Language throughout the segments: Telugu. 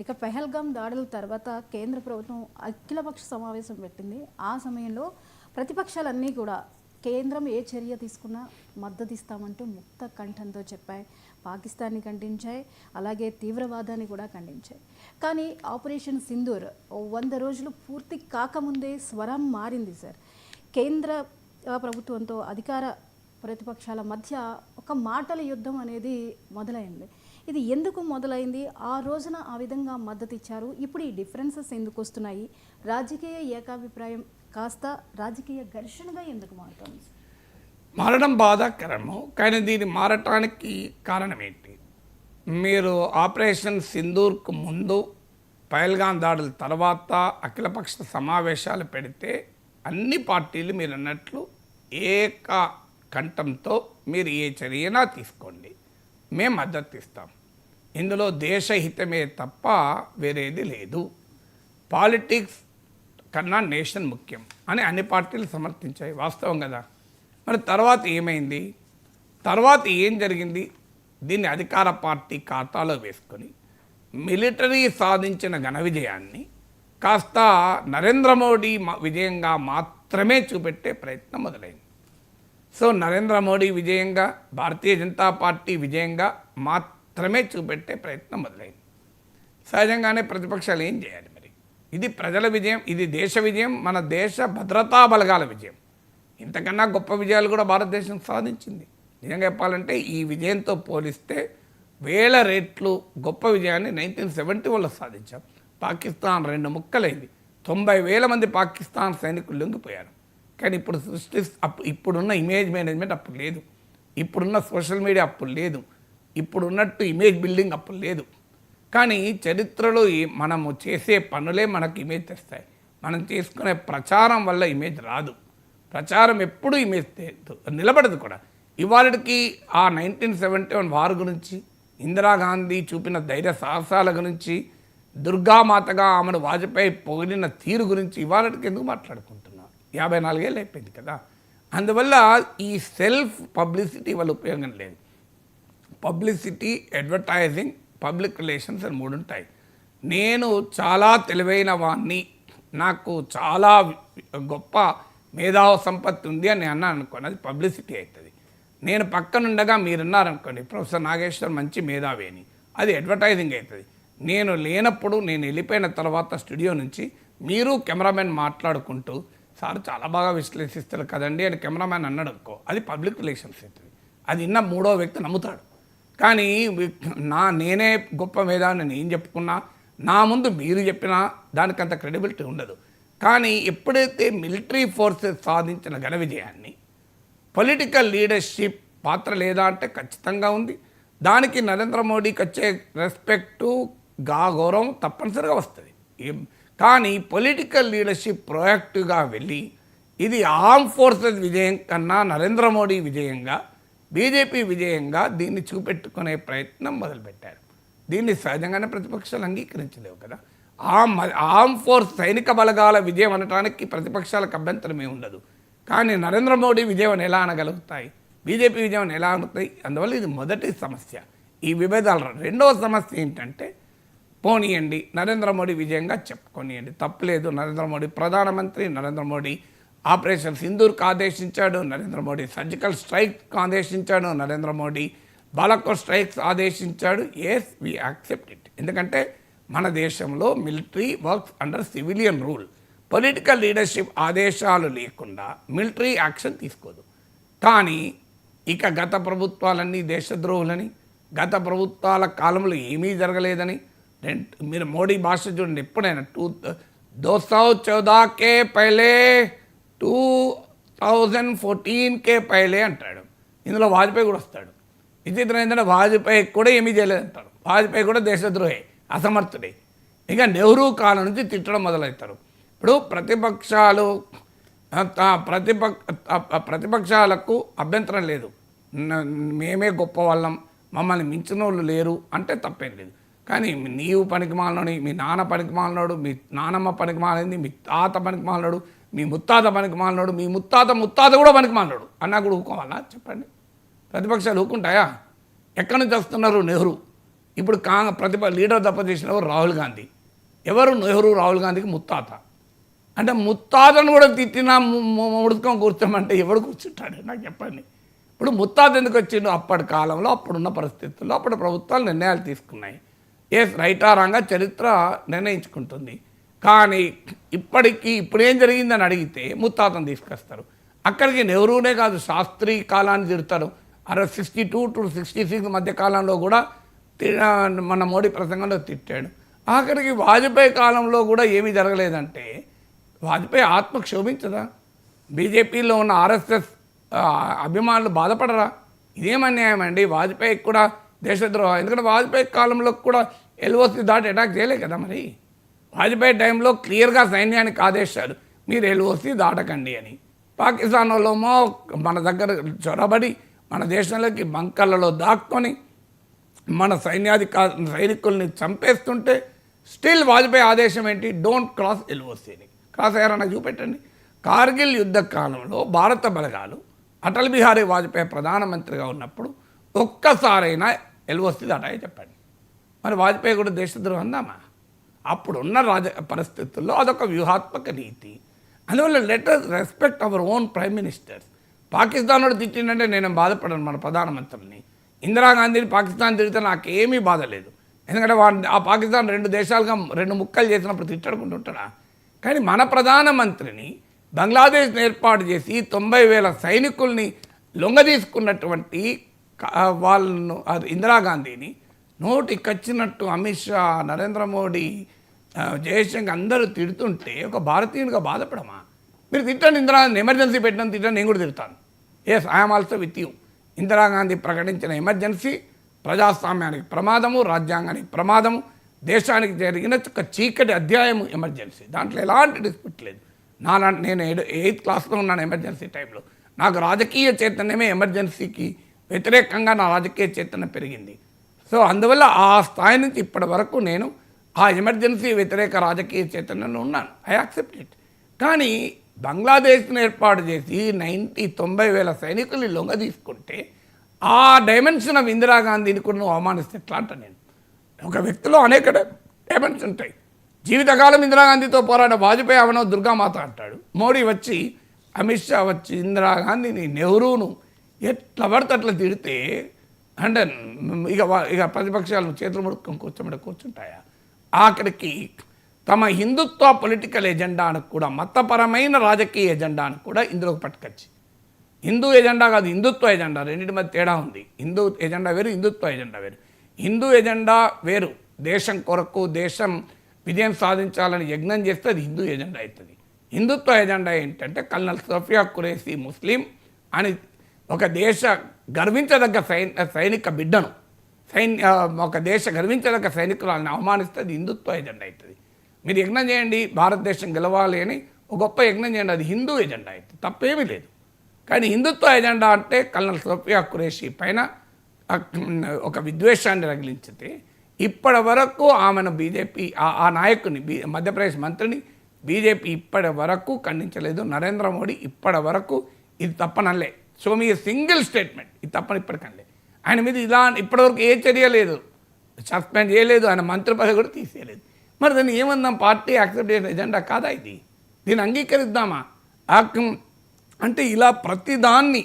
ఇక పెహల్గాం దాడుల తర్వాత కేంద్ర ప్రభుత్వం అఖిలపక్ష సమావేశం పెట్టింది. ఆ సమయంలో ప్రతిపక్షాలన్నీ కూడా కేంద్రం ఏ చర్య తీసుకున్నా మద్దతు ఇస్తామంటూ ముక్త కంఠంతో చెప్పాయి. పాకిస్తాన్ని ఖండించాయి, అలాగే తీవ్రవాదాన్ని కూడా ఖండించాయి. కానీ ఆపరేషన్ సింధూర్ 100 రోజులు పూర్తి కాకముందే స్వరం మారింది సార్. కేంద్ర ప్రభుత్వంతో అధికార ప్రతిపక్షాల మధ్య ఒక మాటల యుద్ధం అనేది మొదలైంది. ఇది ఎందుకు మొదలైంది? ఆ రోజున ఆ విధంగా మద్దతు ఇచ్చారు. ఇప్పుడు ఈ డిఫరెన్సెస్ ఎందుకు వస్తున్నాయి? రాజకీయ ఏకాభిప్రాయం కాస్త రాజకీయ ఘర్షణగా ఎందుకు మారుతుంది? మారడం బాధాకరము, కానీ దీన్ని మారటానికి కారణం ఏంటి? మీరు ఆపరేషన్ సింధూర్కు ముందు, పహల్గాం దాడుల తర్వాత అఖిలపక్ష సమావేశాలు పెడితే అన్ని పార్టీలు మీరు అన్నట్లు ఏక కంఠంతో మీరు ఏ చర్యనా తీసుకోండి, మేము మద్దతు ఇస్తాం. ఇందులో దేశహితమే తప్ప వేరేది లేదు. పాలిటిక్స్ కన్నా నేషన్ ముఖ్యం అని అన్ని పార్టీలు సమర్థించాయి. వాస్తవం కదా. మరి తర్వాత ఏమైంది? తర్వాత ఏం జరిగింది? దీన్ని అధికార పార్టీ ఖాతాలో వేసుకొని మిలిటరీ సాధించిన ఘన విజయాన్ని కాస్త నరేంద్ర మోడీ విజయంగా మాత్రమే చూపెట్టే ప్రయత్నం మొదలైంది. సో నరేంద్ర మోడీ విజయంగా, భారతీయ జనతా పార్టీ విజయంగా మాత్రమే చూపెట్టే ప్రయత్నం మొదలైంది. సహజంగానే ప్రతిపక్షాలు ఏం చేయాలి? మరి ఇది ప్రజల విజయం, ఇది దేశ విజయం, మన దేశ భద్రతా బలగాల విజయం. ఇంతకన్నా గొప్ప విజయాలు కూడా భారతదేశం సాధించింది. నిజంగా చెప్పాలంటే ఈ విజయంతో పోలిస్తే వేల రెట్లు గొప్ప విజయాన్ని 1971లో సాధించాం. పాకిస్తాన్ 2 ముక్కలైంది. 90,000 మంది పాకిస్తాన్ సైనికులు లొంగిపోయారు. కానీ ఇప్పుడు ఇప్పుడున్న ఇమేజ్ మేనేజ్మెంట్ అప్పుడు లేదు, ఇప్పుడున్న సోషల్ మీడియా అప్పుడు లేదు, ఇప్పుడున్నట్టు ఇమేజ్ బిల్డింగ్ అప్పుడు లేదు. కానీ చరిత్రలో మనము చేసే పనులే మనకు ఇమేజ్ తెస్తాయి. మనం చేసుకునే ప్రచారం వల్ల ఇమేజ్ రాదు. ప్రచారం ఎప్పుడు ఇమేజ్ నిలబడదు కూడా. ఇవాళకి ఆ 1971 వార్ గురించి, ఇందిరాగాంధీ చూపిన ధైర్య సాహసాల గురించి, దుర్గామాతగా ఆమెను వాజ్పేయి పొగిడిన తీరు గురించి ఇవాళకి ఎందుకు మాట్లాడుకుంటున్నాం? 54 ఏళ్ళు అయిపోయింది కదా. అందువల్ల ఈ సెల్ఫ్ పబ్లిసిటీ వల్ల ఉపయోగం లేదు. పబ్లిసిటీ, అడ్వర్టైజింగ్, పబ్లిక్ రిలేషన్స్ అని 3 ఉంటాయి. నేను చాలా తెలివైన వాడిని, నాకు చాలా గొప్ప మేధావ సంపత్తి ఉంది అని అన్నాను అనుకోండి, అది పబ్లిసిటీ అవుతుంది. నేను పక్కనుండగా మీరున్నారనుకోండి, ప్రొఫెసర్ నాగేశ్వర్ మంచి మేధావి అని, అది అడ్వర్టైజింగ్ అవుతుంది. నేను లేనప్పుడు, నేను వెళ్ళిపోయిన తర్వాత స్టూడియో నుంచి మీరు కెమెరామెన్ మాట్లాడుకుంటూ సార్ చాలా బాగా విశ్లేషిస్తారు కదండి అని కెమెరామెన్ అన్నాడు అనుకో, అది పబ్లిక్ రిలేషన్స్ అవుతుంది. అది విన్న 3వ వ్యక్తి నమ్ముతాడు. కానీ నేనే గొప్ప మేధావిని నేను చెప్పుకున్నా, నా ముందు మీరు చెప్పినా దానికి అంత క్రెడిబిలిటీ ఉండదు. కానీ ఎప్పుడైతే మిలిటరీ ఫోర్సెస్ సాధించిన ఘన విజయాన్ని పొలిటికల్ లీడర్షిప్ పాత్ర లేదా అంటే ఖచ్చితంగా ఉంది. దానికి నరేంద్ర మోడీకి వచ్చే రెస్పెక్టు, గౌరవం తప్పనిసరిగా వస్తుంది. కానీ పొలిటికల్ లీడర్షిప్ ప్రొయాక్టివ్గా వెళ్ళి ఇది ఆర్మ్ ఫోర్సెస్ విజయం కన్నా నరేంద్ర మోడీ విజయంగా, బీజేపీ విజయంగా దీన్ని చూపెట్టుకునే ప్రయత్నం మొదలుపెట్టారు. దీన్ని సహజంగానే ప్రతిపక్షాలు అంగీకరించలేవు కదా. ఆర్మ్ ఫోర్స్ సైనిక బలగాల విజయం అనడానికి ప్రతిపక్షాలకు అభ్యంతరమే ఉండదు. కానీ నరేంద్ర మోడీ విజయం ఎలా అనగలుగుతాయి? బీజేపీ విజయం ఎలా అనుతాయి? అందువల్ల ఇది మొదటి సమస్య, ఈ విభేదాలు. 2వ సమస్య ఏంటంటే, పోనీయండి నరేంద్ర మోడీ విజయంగా చెప్పుకోనియండి, తప్పులేదు. నరేంద్ర మోడీ ప్రధానమంత్రి, నరేంద్ర మోడీ ఆపరేషన్ సింధూర్కి ఆదేశించాడు, నరేంద్ర మోడీ సర్జికల్ స్ట్రైక్కి ఆదేశించాడు, నరేంద్ర మోడీ బాలాకోట్ స్ట్రైక్స్ ఆదేశించాడు. Yes, we accept it. ఎందుకంటే మన దేశంలో military works under civilian rule. Political leadership ఆదేశాలు లేకుండా మిలిటరీ యాక్షన్ తీసుకోదు. కానీ ఇక గత ప్రభుత్వాలన్నీ దేశద్రోహులని, గత ప్రభుత్వాల కాలంలో ఏమీ జరగలేదని, మీరు మోడీ భాష చూడండి, ఎప్పుడైనా 214 కే పైలే, 2014 కే పైలే అంటాడు. ఇందులో వాజ్పేయి కూడా వస్తాడు. విచిత్రం ఏంటంటే వాజ్పేయి కూడా ఏమీ చేయలేదంటారు. వాజ్పేయి కూడా దేశద్రోహే, అసమర్థుడే. ఇక నెహ్రూ కాలం నుంచి తిట్టడం మొదలవుతారు. ఇప్పుడు ప్రతిపక్షాలకు అభ్యంతరం లేదు, మేమే గొప్ప వాళ్ళం, మమ్మల్ని మించిన వాళ్ళు లేరు అంటే తప్పేం లేదు. కానీ నీవు పనికి మాలినోడు, మీ నాన్న పనికి మాలినోడు, మీ నానమ్మ పనికి మాలింది, మీ తాత పనికి మాలినోడు, మీ ముత్తాత పనికి మాలినోడు, మీ ముత్తాత కూడా పనికి మాలినోడు అన్నా కూడా ఊరుకోవాలా? చెప్పండి. ప్రతిపక్షాలు ఊరుకుంటాయా? ఎక్కడి నుంచి వస్తున్నారు? నెహ్రూ ఇప్పుడు లీడర్ ఆఫ్ ద అపోజిషన్ ఎవరు? రాహుల్ గాంధీ. ఎవరు నెహ్రూ రాహుల్ గాంధీకి ముత్తాత. అంటే ముత్తాతను కూడా తిట్టినా ముడుచుకొని కూర్చోమంటే ఎవడు కూర్చుంటాడు నాకు చెప్పండి. ఇప్పుడు ముత్తాత ఎందుకు వచ్చిండు? అప్పటి కాలంలో అప్పుడున్న పరిస్థితుల్లో అప్పటి ప్రభుత్వాలు నిర్ణయాలు తీసుకున్నాయి. రైటా రాంగా చరిత్ర నిర్ణయించుకుంటుంది. కానీ ఇప్పుడు ఏం జరిగిందని అడిగితే ముత్తాతను తీసుకొస్తారు. అక్కడికి నెహ్రూనే కాదు, శాస్త్రి కాలాన్ని తిడతారు. 62 to 66 మధ్య కాలంలో కూడా మన మోడీ ప్రసంగంలో తిట్టాడు. ఆఖరికి వాజ్పేయి కాలంలో కూడా ఏమీ జరగలేదంటే వాజ్పేయి ఆత్మ క్షోభించదా? బీజేపీలో ఉన్న ఆర్ఎస్ఎస్ అభిమానులు బాధపడరా? ఇదేం అన్యాయం అండి. వాజ్పేయికి కూడా దేశద్రోహం. ఎందుకంటే వాజ్పేయి కాలంలో కూడా ఎల్ఓసి దాటి అటాక్ చేయలే కదా. మరి వాజ్పేయి టైంలో క్లియర్గా సైన్యానికి ఆదేశాలు, మీరు ఎల్ఓసి దాటకండి అని. పాకిస్తాన్ వాళ్ళేమో మన దగ్గర చొరబడి మన దేశంలోకి బంకర్లలో దాక్కొని మన సైనికుల్ని చంపేస్తుంటే స్టిల్ వాజ్పేయి ఆదేశం ఏంటి? డోంట్ క్రాస్ ఎల్ఓసిని. క్రాస్ అయ్యారన్న చూపెట్టండి. కార్గిల్ యుద్ధ కాలంలో భారత బలగాలు అటల్ బిహారీ వాజ్పేయి ప్రధానమంత్రిగా ఉన్నప్పుడు ఒక్కసారైనా ఎల్ఓసి దాటాయో చెప్పండి. మరి వాజ్పేయి కూడా దేశద్రోహం అందామా? అప్పుడున్న పరిస్థితుల్లో అదొక వ్యూహాత్మక నీతి. అందువల్ల letter respect our own prime ministers. Pakistan వాడు తిట్టిందంటే నేను బాధపడను. మన ప్రధానమంత్రిని ఇందిరాగాంధీని పాకిస్తాన్ తిరిగితే నాకేమీ బాధ లేదు. ఎందుకంటే ఆ పాకిస్తాన్ 2 దేశాలుగా 2 ముక్కలు చేసినప్పుడు తిట్టడుకుంటుంటాడా? కానీ మన ప్రధానమంత్రిని బంగ్లాదేశ్ని ఏర్పాటు చేసి 90,000 సైనికుల్ని లొంగదీసుకున్నటువంటి వాళ్ళను ఇందిరాగాంధీని నోటికొచ్చినట్టు అమిత్ షా, నరేంద్ర మోడీ, జయశంకర్ అందరూ తిడుతుంటే ఒక భారతీయునిగా బాధపడమా? మీరు తిట్టండి, ఇందిరాగాంధీ ఎమర్జెన్సీ పెట్టిన తిట్టండి, నేను కూడా తిడతాను. I'm also with you. Indira Gandhi ప్రకటించిన ఎమర్జెన్సీ ప్రజాస్వామ్యానికి ప్రమాదము, రాజ్యాంగానికి ప్రమాదము, దేశానికి జరిగిన ఒక చీకటి అధ్యాయము ఎమర్జెన్సీ. దాంట్లో ఎలాంటి డిస్ప్యూట్ లేదు. నేను 8th క్లాస్లో ఉన్నాను ఎమర్జెన్సీ టైంలో. నాకు రాజకీయ చైతన్యమే ఎమర్జెన్సీకి వ్యతిరేకంగా నా రాజకీయ చైతన్యం పెరిగింది. సో అందువల్ల ఆ స్థాయి నుంచి ఇప్పటి వరకు నేను ఆ ఎమర్జెన్సీ వ్యతిరేక రాజకీయ చైతన్యంలో ఉన్నాను. I accept it. కానీ బంగ్లాదేశ్ని ఏర్పాటు చేసి 90,000 సైనికుల్ని లొంగ తీసుకుంటే ఆ డైమెన్షన్ ఆఫ్ ఇందిరాగాంధీని కూడా నువ్వు అవమానిస్తే ఎట్లా అంట? నేను ఒక వ్యక్తిలో అనేక డైమెన్షన్ ఉంటాయి. జీవితకాలం ఇందిరాగాంధీతో పోరాడ వాజ్పేయి అవనో దుర్గామాత అంటాడు. మోడీ వచ్చి, అమిత్ షా వచ్చి ఇందిరాగాంధీని, నెహ్రూను ఎట్లా పడితే అట్లా తిడితే అంటే ఇక ప్రతిపక్షాలు చేతులు ముడుకొని కూర్చుంటాయా? ఆఖరికి తమ హిందుత్వ పొలిటికల్ ఎజెండాను కూడా, మతపరమైన రాజకీయ ఎజెండాను కూడా ఇందులోకి పట్టుకొచ్చి, హిందూ ఎజెండా కాదు హిందుత్వ ఎజెండా, రెండింటి మధ్య తేడా ఉంది. హిందూ ఎజెండా వేరు, హిందుత్వ ఎజెండా వేరు. హిందూ ఎజెండా వేరు, దేశం కొరకు దేశం విజయం సాధించాలని యజ్ఞం చేస్తే అది హిందూ ఎజెండా అవుతుంది. హిందుత్వ ఎజెండా ఏంటంటే కల్నల్ సోఫియా ఖురేషీ ముస్లిం అని ఒక దేశ గర్వించదగ్గ సైనిక బిడ్డను ఒక దేశ గర్వించదగ్గ సైనికులను అవమానిస్తే అది హిందుత్వ ఎజెండా అవుతుంది. మీరు యజ్ఞం చేయండి భారతదేశం గెలవాలి అని ఒక గొప్ప యజ్ఞం చేయండి, అది హిందూ ఎజెండా అవుతుంది, తప్పేమీ లేదు. కానీ హిందుత్వ ఎజెండా అంటే కల్నల్ సోఫియా ఖురేషీ పైన ఒక విద్వేషాన్ని రగిలించితే ఇప్పటి వరకు ఆమెను బీజేపీ ఆ నాయకుని మధ్యప్రదేశ్ మంత్రిని బీజేపీ ఇప్పటి వరకు ఖండించలేదు. నరేంద్ర మోడీ ఇప్పటి వరకు ఇది తప్పనలే. సో మీ సింగిల్ స్టేట్మెంట్ ఇది తప్పని ఇప్పటికనలే. ఆయన మీద ఇప్పటివరకు ఏ చర్య లేదు, సస్పెండ్ చేయలేదు, ఆయన మంత్రి పదవి కూడా తీసేయలేదు. మరి దాన్ని ఏమందాం? పార్టీ యాక్సెప్ట్ చేసిన ఎజెండా కాదా ఇది? దీన్ని అంగీకరిద్దామా? అంటే ఇలా ప్రతిదాన్ని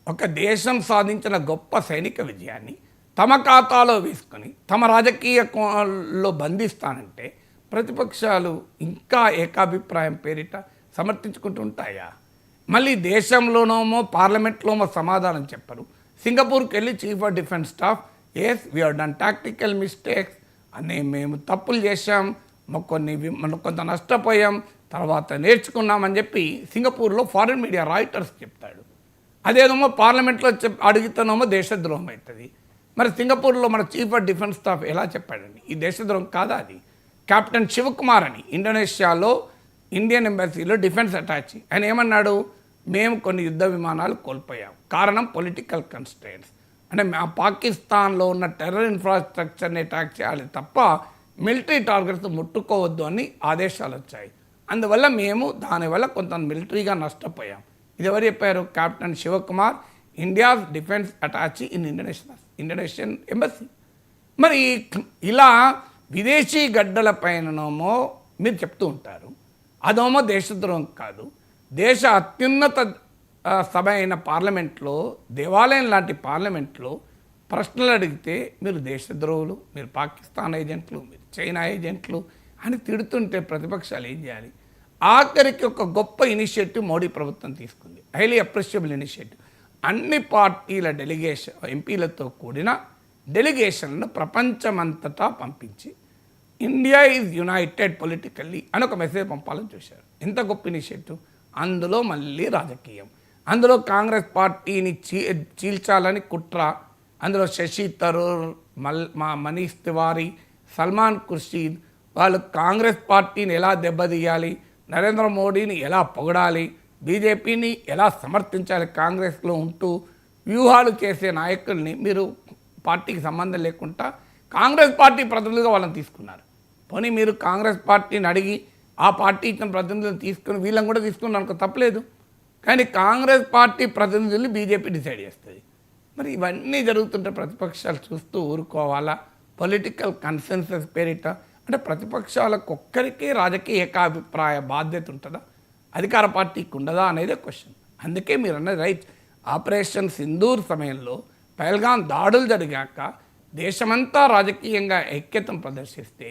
ఒక దేశం సాధించిన గొప్ప సైనిక విజయాన్ని తమ ఖాతాలో వేసుకొని తమ రాజకీయంలో బంధిస్తానంటే ప్రతిపక్షాలు ఇంకా ఏకాభిప్రాయం పేరిట సమర్థించుకుంటూ ఉంటాయా? మళ్ళీ దేశంలోనోమో పార్లమెంట్లోమో సమాధానం చెప్పరు. సింగపూర్కి వెళ్ళి chief of defence staff we have done tactical mistakes అని, మేము తప్పులు చేశాం, కొంత నష్టపోయాం, తర్వాత నేర్చుకున్నామని చెప్పి సింగపూర్లో ఫారిన్ మీడియా రాయిటర్స్ చెప్తాడు. అదేదేమో పార్లమెంట్లో అడుగుతానేమో దేశద్రోహం అవుతుంది. మరి సింగపూర్లో మన చీఫ్ ఆఫ్ డిఫెన్స్ స్టాఫ్ ఎలా చెప్పాడండి? ఈ దేశద్రోహం కాదా అది? కెప్టెన్ శివకుమార్ అని ఇండోనేషియాలో ఇండియన్ ఎంబసీలో డిఫెన్స్ అటాచీ, ఆయన ఏమన్నాడు? మేము కొన్ని యుద్ధ విమానాలు కోల్పోయాం, కారణం పొలిటికల్ కన్స్ట్రెయింట్స్. అంటే పాకిస్తాన్లో ఉన్న టెర్రర్ ఇన్ఫ్రాస్ట్రక్చర్ని అటాక్ చేయాలి తప్ప మిలిటరీ టార్గెట్స్ ముట్టుకోవద్దు అని ఆదేశాలు వచ్చాయి. అందువల్ల మేము దానివల్ల కొంత మిలిటరీగా నష్టపోయాం. ఇది ఎవరు చెప్పారు? Captain Shivakumar, India's defence attache in Indonesian embassy. మరి ఇలా విదేశీ గడ్డల పైననేమో మీరు చెప్తూ ఉంటారు, అదేమో దేశద్రోహం కాదు. దేశ అత్యున్నత సభ అయిన పార్లమెంట్లో, దేవాలయం లాంటి పార్లమెంట్లో ప్రశ్నలు అడిగితే మీరు దేశద్రోహులు, మీరు పాకిస్తాన్ ఏజెంట్లు, మీరు చైనా ఏజెంట్లు అని తిడుతుంటే ప్రతిపక్షాలు ఏం చేయాలి? ఆఖరికి ఒక గొప్ప ఇనిషియేటివ్ మోడీ ప్రభుత్వం తీసుకుంది, హైలీ అప్రిషియబుల్ ఇనిషియేటివ్. అన్ని పార్టీల డెలిగేషన్, ఎంపీలతో కూడిన డెలిగేషన్లను ప్రపంచమంతటా పంపించి ఇండియా ఈజ్ యునైటెడ్ పొలిటికల్లీ అని ఒక మెసేజ్ పంపాలని చూశారు. ఎంత గొప్ప ఇనిషియేటివ్! అందులో మళ్ళీ రాజకీయం, అందులో కాంగ్రెస్ పార్టీని చీల్చాలని కుట్ర, అందులో శశి థరూర్, మనీష్ తివారీ, సల్మాన్ ఖుర్షీద్ వాళ్ళు కాంగ్రెస్ పార్టీని ఎలా దెబ్బతీయాలి, నరేంద్ర మోడీని ఎలా పొగడాలి, బీజేపీని ఎలా సమర్థించాలి, కాంగ్రెస్లో ఉంటూ వ్యూహాలు చేసే నాయకుల్ని మీరు పార్టీకి సంబంధం లేకుండా కాంగ్రెస్ పార్టీ ప్రతినిధులుగా వాళ్ళని తీసుకున్నారు. పోనీ మీరు కాంగ్రెస్ పార్టీని అడిగి ఆ పార్టీ ఇచ్చిన ప్రతినిధులను తీసుకుని వీళ్ళని కూడా తీసుకున్నారు అనుకో, తప్పలేదు. కానీ కాంగ్రెస్ పార్టీ ప్రతినిధుల్ని బీజేపీ డిసైడ్ చేస్తుంది. మరి ఇవన్నీ జరుగుతుంటే ప్రతిపక్షాలు చూస్తూ ఊరుకోవాలా? పొలిటికల్ కన్సెన్సస్ పేరిట అంటే ప్రతిపక్షాలకు ఒక్కరికే రాజకీయ ఏకాభిప్రాయ బాధ్యత ఉంటుందా, అధికార పార్టీకి ఉండదా అనేదే క్వశ్చన్. అందుకే మీరు అన్నది రైట్. ఆపరేషన్ సింధూర్ సమయంలో పహల్గాం దాడులు జరిగాక దేశమంతా రాజకీయంగా ఐక్యతను ప్రదర్శిస్తే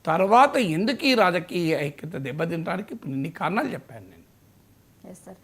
తర్వాత ఎందుకు ఈ రాజకీయ ఐక్యత దెబ్బతింటానికి ఇప్పుడు ఇన్ని కారణాలు చెప్పాను నేను. Yes sir.